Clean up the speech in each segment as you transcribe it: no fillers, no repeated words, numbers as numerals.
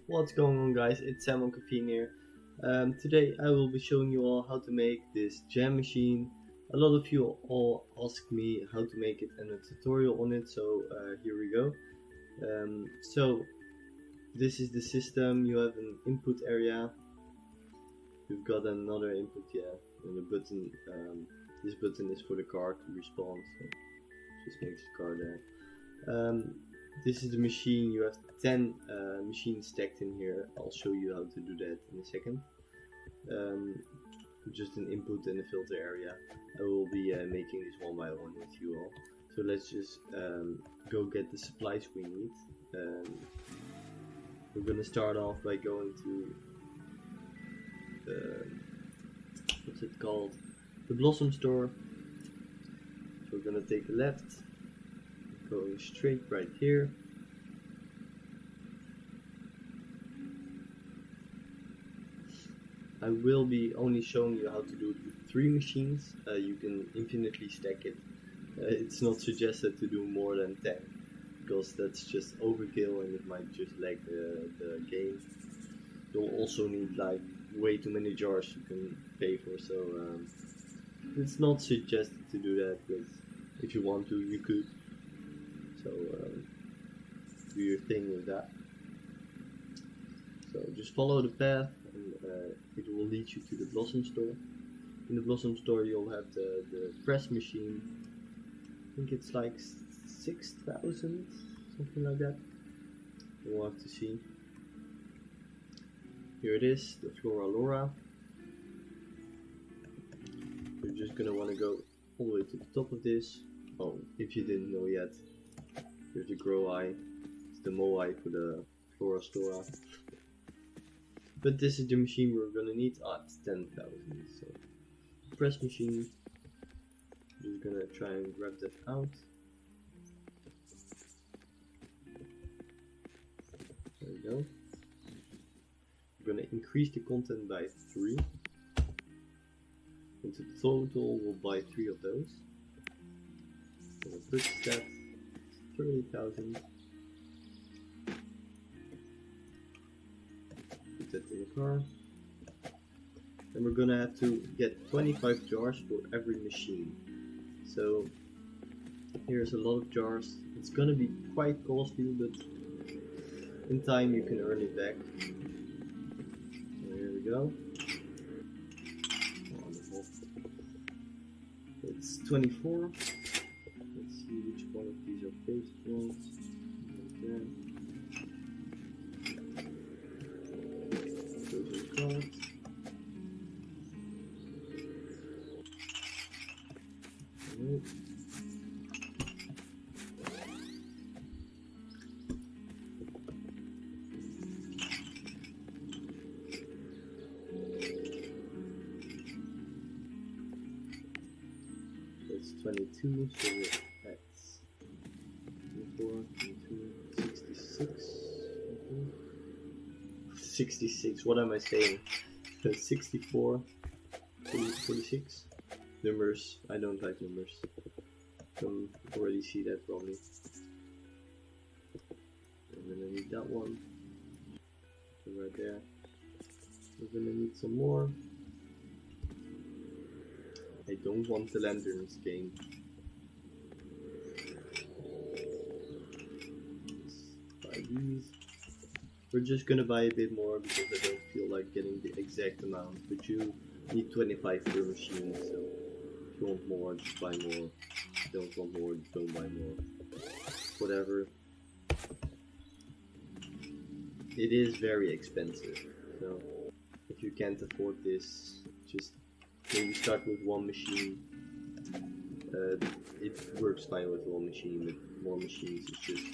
What's going on, guys? It's Sam on Caffeine here. Today I will be showing you all how to make this jam machine. A lot of you all asked me how to make it and a tutorial on it, so here we go. So this is the system. You have an input area. You've got another input, and a button. This button is for the car to respond, so just makes the car there. This is the machine. You have 10 machines stacked in here. I'll show you how to do that in a second. Just an input and a filter area. I will be making this one by one with you all. So let's just go get the supplies we need. We're gonna start off by going to what's it called? The Blossom store. So we're gonna take a left, going straight right here. I will be only showing you how to do it with 3 machines. You can infinitely stack it. It's not suggested to do more than 10 because that's just overkill and it might just lag the game. You'll also need like way too many jars you can pay for, so it's not suggested to do that, but if you want to, you could. So do your thing with that. So just follow the path and it will lead you to the Blossom store. In the Blossom store you'll have the press machine. I think it's like 6,000, something like that. We'll have to see. Here it is, the Flora Laura. You're just gonna want to go all the way to the top of this. Oh, if you didn't know yet, here's the Grow Eye. It's the Moai for the Flora Stora. But this is the machine we're gonna need. It's 10,000. So press machine. Just gonna try and grab that out. There we go. We're gonna increase the content by 3. Into total, we'll buy 3 of those. Gonna put that 30,000. Put that in the car. And we're gonna have to get 25 jars for every machine. So here's a lot of jars. It's gonna be quite costly, but in time you can earn it back. So here we go. Wonderful. It's 24. Let's see which one of these are paste ones. Okay. Those are cards. Alright. That's 22, so that's 24, 22, 66. 66, what am I saying? 64, 46. Numbers, I don't like numbers. You can already see that probably. And then I need that one. So right there. We're gonna need some more. I don't want the lanterns game. Let's buy these. We're just gonna buy a bit more because I don't feel like getting the exact amount, but you need 25 per machine, so if you want more, just buy more. If you don't want more, just don't buy more. Whatever. It is very expensive, so if you can't afford this, just maybe start with 1 machine. It works fine with 1 machine, but more machines is just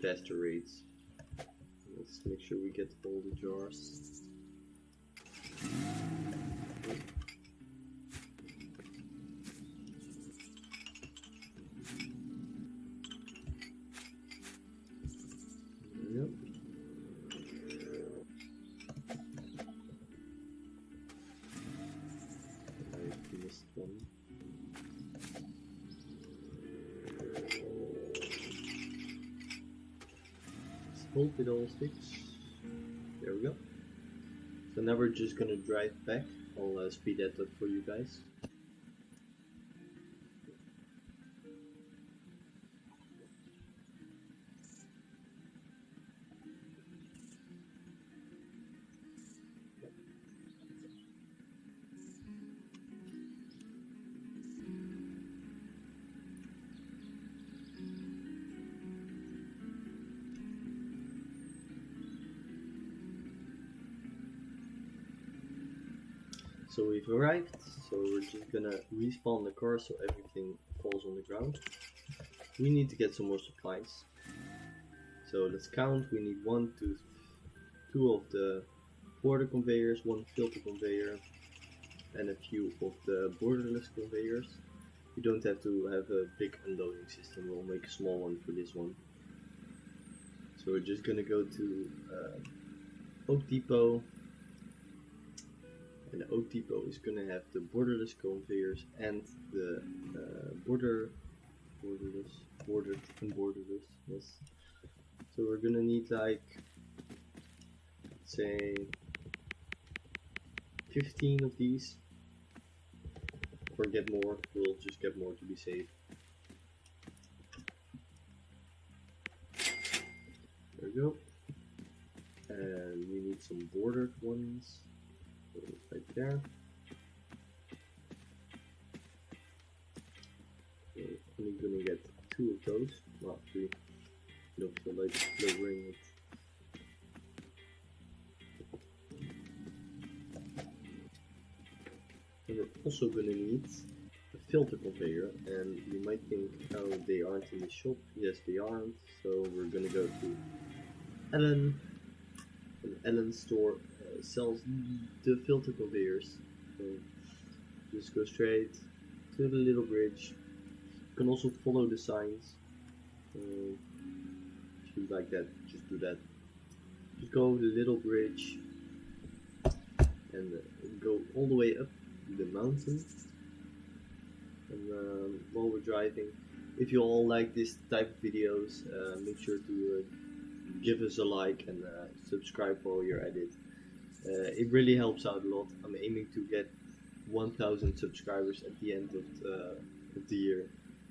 faster rates. Let's make sure we get all the jars. Yep. I missed one. Hope it all sticks. There we go. So now we're just gonna drive back. I'll speed that up for you guys. So we've arrived, so we're just gonna respawn the car so everything falls on the ground. We need to get some more supplies. So let's count. We need two of the border conveyors, one filter conveyor, and a few of the borderless conveyors. You don't have to have a big unloading system, we'll make a small one for this one. So we're just gonna go to Oak Depot. And the Oak Depot is gonna have the borderless conveyors and the bordered and borderless, yes. So we're gonna need like, let's say 15 of these, or get more. We'll just get more to be safe. There we go. And we need some bordered ones. Right there. We're only gonna get 2 of those, not 3. Don't feel like lowering it. And we're also gonna need a filter conveyor, and you might think, oh, they aren't in the shop. Yes, they aren't. So we're gonna go to Ellen. And Ellen's store sells the filter conveyors. So just go straight to the little bridge. You can also follow the signs. If you like that, just do that. Just go over the little bridge and go all the way up the mountain. And while we're driving, if you all like this type of videos, make sure to give us a like and subscribe while you're at it. It really helps out a lot. I'm aiming to get 1,000 subscribers at the end of the year.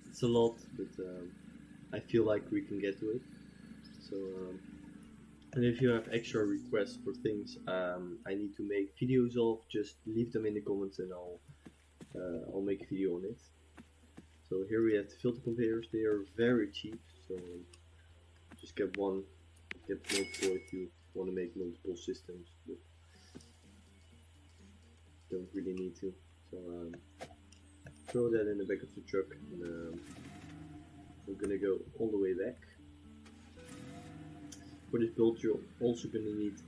It's a lot, but I feel like we can get to it. So, and if you have extra requests for things I need to make videos of, just leave them in the comments and I'll make a video on it. So here we have the filter conveyors. They are very cheap, so just get one, get multiple if you want to make multiple systems, but don't really need to. So throw that in the back of the truck, and we're gonna go all the way back. For this build, you're also gonna need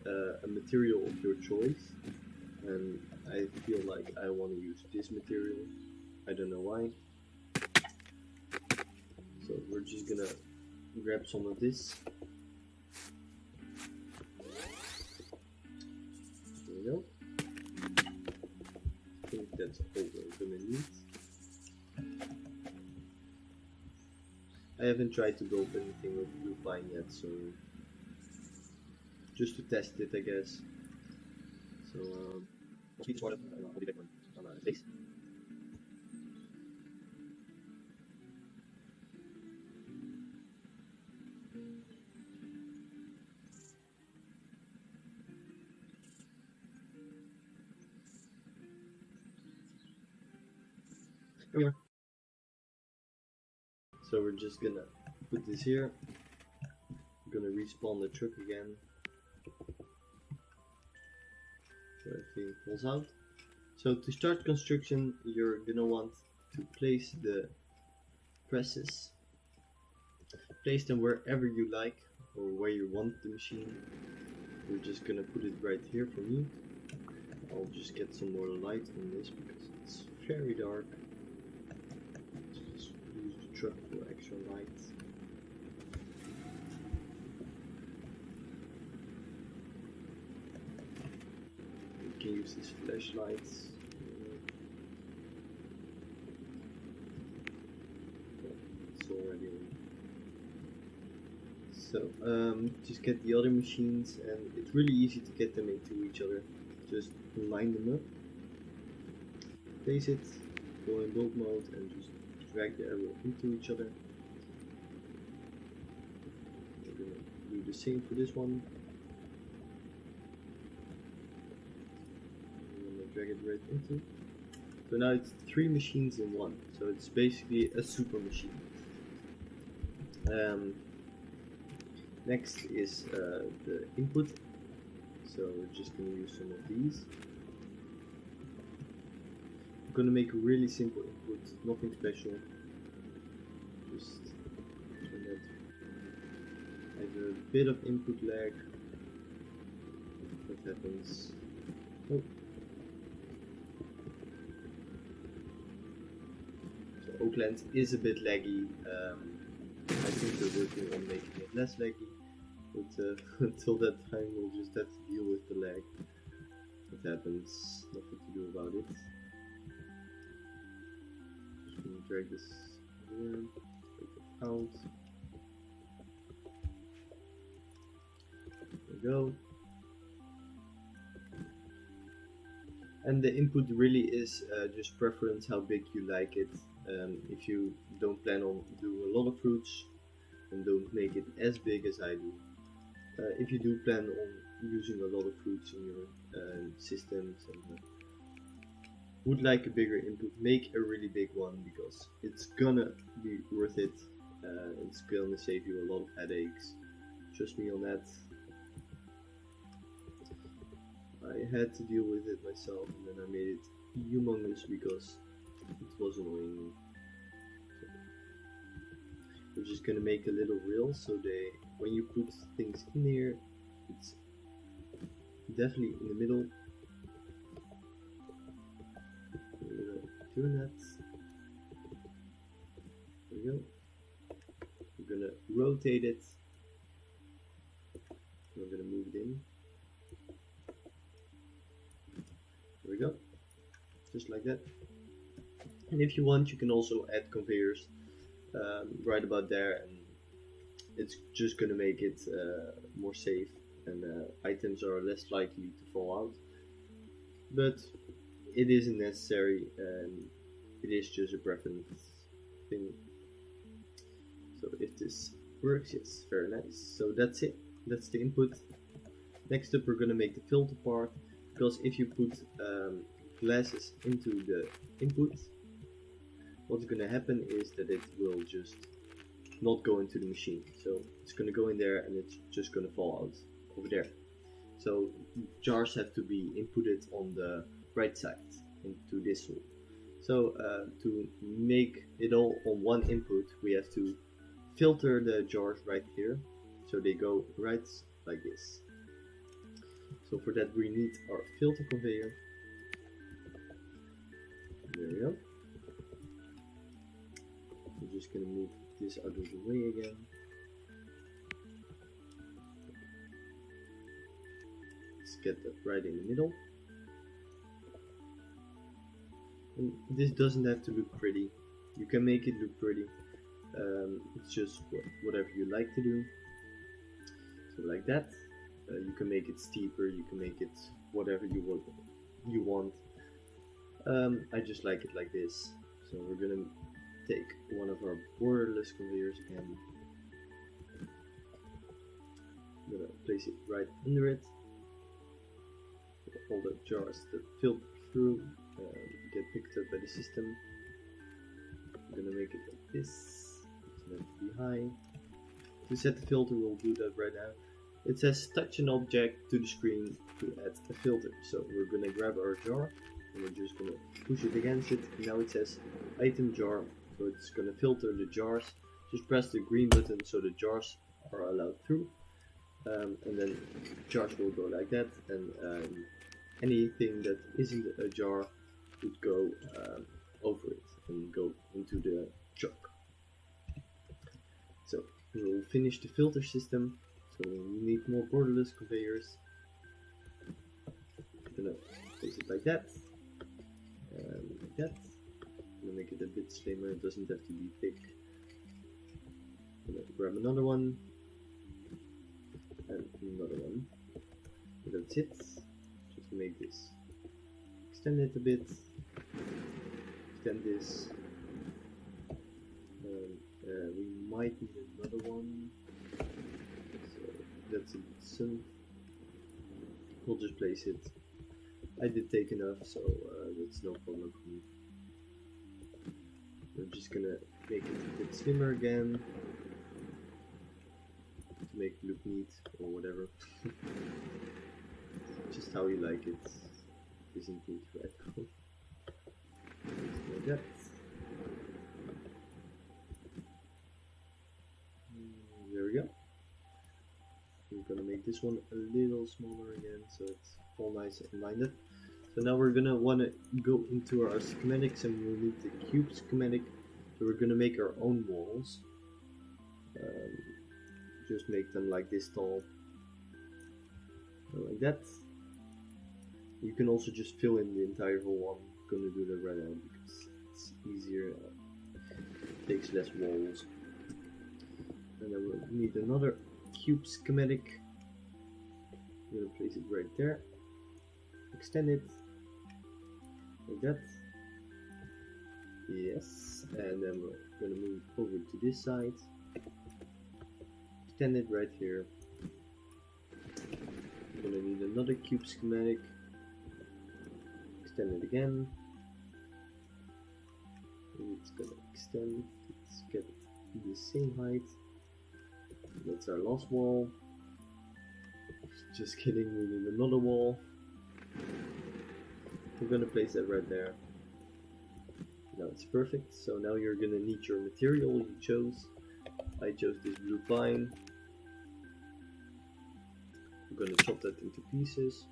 a material of your choice, and I feel like I want to use this material. I don't know why. So we're just gonna grab some of this. There we go. I think that's all we're gonna need. I haven't tried to build anything with blue pine yet, so just to test it, I guess. So I'll be back on space. Here we are. So we're just gonna put this here. We're gonna respawn the truck again. So everything falls out. So to start construction, you're gonna want to place the presses. Place them wherever you like, or where you want the machine. We're just gonna put it right here for me. I'll just get some more light on this because it's very dark. Just use the truck for extra light. We can use these flashlights. It's already on. So just get the other machines, and it's really easy to get them into each other. Just line them up, place it, go in build mode, and just drag the arrow into each other. We're gonna do the same for this one. I'm gonna drag it right into. So now it's 3 machines in one. So it's basically a super machine. Next is the input. So we're just going to use some of these. I'm going to make a really simple input, nothing special. Just turn that. I have a bit of input lag. What happens? Oh. So Oaklands is a bit laggy. I think they're working on making it less laggy, but until that time we'll just have to deal with the lag. It happens, nothing to do about it. Just gonna drag this in, take it out. There we go. And the input really is just preference, how big you like it. If you don't plan on doing a lot of fruits, then don't make it as big as I do. If you do plan on using a lot of fruits in your systems and would like a bigger input, make a really big one, because it's gonna be worth it. It's gonna save you a lot of headaches. Trust me on that. I had to deal with it myself, and then I made it humongous because it was annoying me. So we're just gonna make a little reel, so when you put things in here, it's definitely in the middle. We're gonna turn that. There we go. We're gonna rotate it. We're gonna move it in. There we go, just like that. And if you want, you can also add conveyors right about there, and it's just gonna make it more safe, and items are less likely to fall out. But it isn't necessary, and it is just a preference thing. So if this works, yes, very nice. So that's it, that's the input. Next up, we're gonna make the filter part. Because if you put glasses into the input, what's going to happen is that it will just not go into the machine. So it's going to go in there and it's just going to fall out over there. So jars have to be inputted on the right side into this hole. So to make it all on one input, we have to filter the jars right here. So they go right like this. So for that we need our filter conveyor. There we go. We're just going to move this out of the way again. Let's get that right in the middle. And this doesn't have to look pretty. You can make it look pretty. It's just whatever you like to do. So like that. You can make it steeper, you can make it whatever you want. I just like it like this. So we're gonna take one of our borderless conveyors and I'm gonna place it right under it. All the jars that filter through get picked up by the system. I'm gonna make it like this. It's meant to be high. To set the filter, we'll do that right now. It says touch an object to the screen to add a filter. So we're gonna grab our jar and we're just gonna push it against it. And now it says item jar, so it's gonna filter the jars. Just press the green button so the jars are allowed through. And then jars will go like that, and anything that isn't a jar would go over it and go into the jar. So we'll finish the filter system. So we need more borderless conveyors. I'm gonna place it like that, and like that. I'm gonna make it a bit slimmer. It doesn't have to be thick. I'm gonna grab another one. and another one. And that's it. Just make this. Extend it a bit. Extend this. We might need another one. So that's a sun. We'll just place it. I did take enough, so that's no problem for me. I'm just gonna make it a bit slimmer again to make it look neat or whatever. Just how you like it. It isn't neat right now. Like that. There we go. We're gonna make this one a little smaller again, so it's all nice and lined up. So now we're gonna wanna go into our schematics, and we'll need the cube schematic. So we're gonna make our own walls. Just make them like this tall, like that. You can also just fill in the entire hole. I'm gonna do that right now because it's easier. Takes less walls. And then we'll need another cube schematic. I'm gonna place it right there. Extend it like that. Yes, and then we're gonna move over to this side. Extend it right here. I'm gonna need another cube schematic. Extend it again. And it's gonna extend. Let's get the same height. That's our last wall. Just kidding, we need another wall. We're gonna place that right there. Now it's perfect. So now you're gonna need your material you chose. I chose this blue pine. We're gonna chop that into pieces.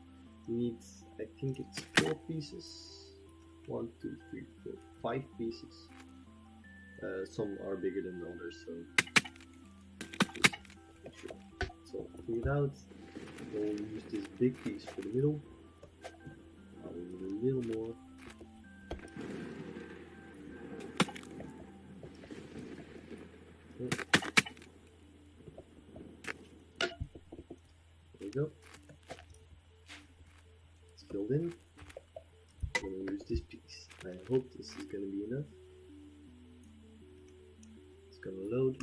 We need, I think it's 4 pieces. 1, 2, 3, 4, 5 pieces. Some are bigger than the others, so just make sure it's all figured out. We'll use this big piece for the middle. We need a little more. Okay. There we go. It's filled in. I'm going to use this piece. I hope this is going to be enough. It's going to load.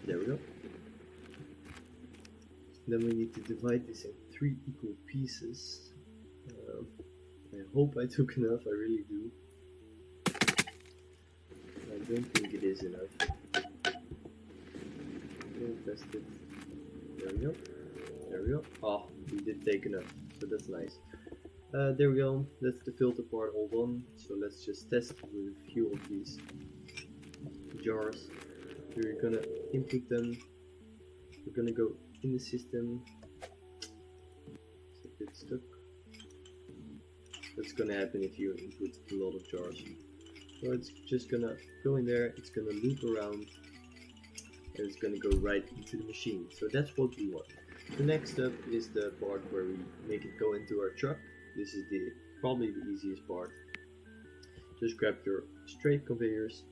There we go. Then we need to divide this in 3 equal pieces. I hope I took enough, I really do. I don't think it is enough. We'll test it. There we go. There we go. Oh, we did take enough, so that's nice. There we go. That's the filter part all done. So let's just test with a few of these jars. We're gonna input them. We're gonna go in the system. It's a bit stuck. That's gonna happen if you input a lot of jars. So it's just gonna go in there, it's gonna loop around, and it's gonna go right into the machine. So that's what we want. The next step is the part where we make it go into our truck. This is probably the easiest part. Just grab your straight conveyors,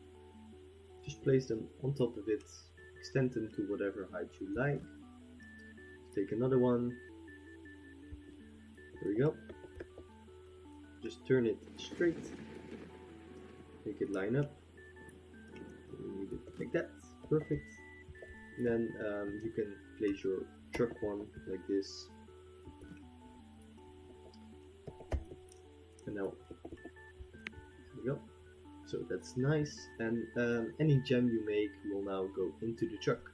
just place them on top of it, extend them to whatever height you like. Take another one. There we go. Just turn it straight. Make it line up. Leave it like that. Perfect. And then you can place your truck one like this. And now, there we go. So that's nice. And any gem you make will now go into the truck.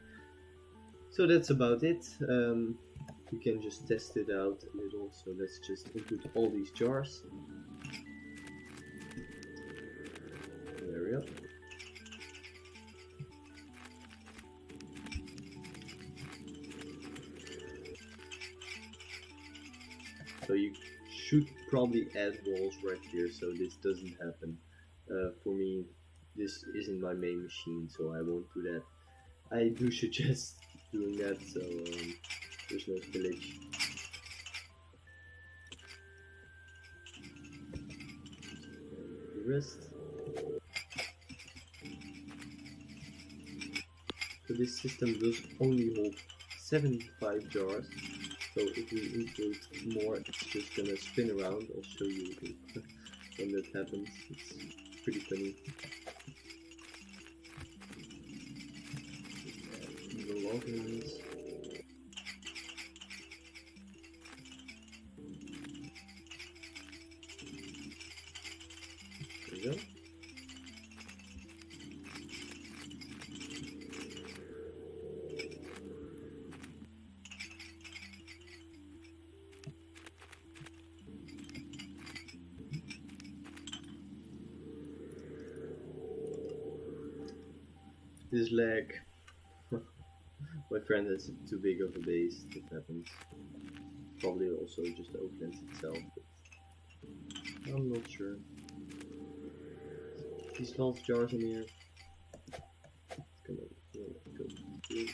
So that's about it. You can just test it out a little. So let's just input all these jars. There we go. So you should probably add walls right here so this doesn't happen. For me, this isn't my main machine, so I won't do that. I do suggest doing that, so there's no spillage. And the rest. So this system does only hold 75 jars. So if we include more, it's just gonna spin around. I'll show you when that happens. It's pretty funny. The logins. There we go. This lag. My friend has too big of a base. That happens. Probably also just Oaklands itself, but I'm not sure. These last jars in here. It's gonna go through.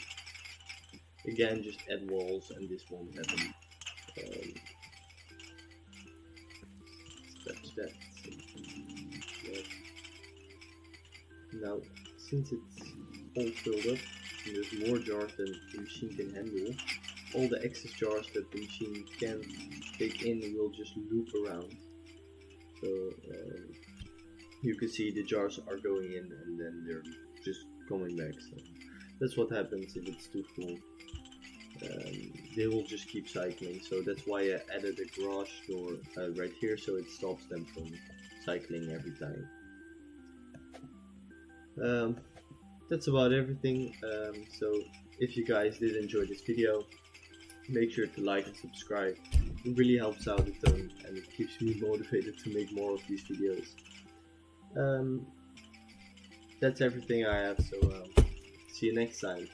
Again, just add walls, and this won't happen. Step. Now, since it's all filled up, and there's more jars than the machine can handle, all the excess jars that the machine can't take in will just loop around. So you can see the jars are going in and then they're just coming back. So that's what happens if it's too full. They will just keep cycling. So that's why I added a garage door right here, so it stops them from cycling every time. That's about everything. So if you guys did enjoy this video, make sure to like and subscribe. It really helps out a ton and it keeps me motivated to make more of these videos. That's everything I have, so see you next time.